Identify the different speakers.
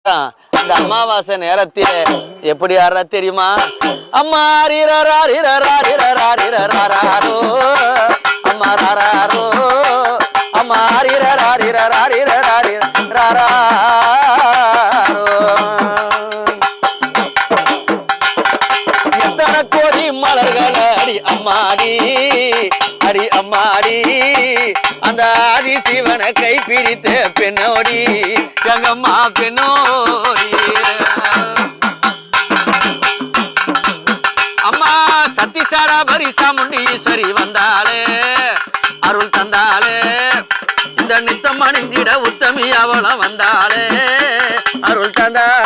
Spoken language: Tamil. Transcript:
Speaker 1: அந்த அமாவாசை நேரத்திலே எப்படி ஆறா தெரியுமா? அம்மா அம்மா அம்மா எத்தனை கோடி மலர்கள் அடி அம்மாடி அடி அம்மாடி அந்த ஆதி சிவனை கை பிடித்த பெண்ணோடி எங்கம்மா பெண்ணோடி அம்மா சத்திசாரா பரிசா முண்டீஸ்வரி வந்தாலே அருள் தந்தாலே இந்த நித்தம் அணிந்திட உத்தமி அவளம் வந்தாலே அருள் தந்தாலே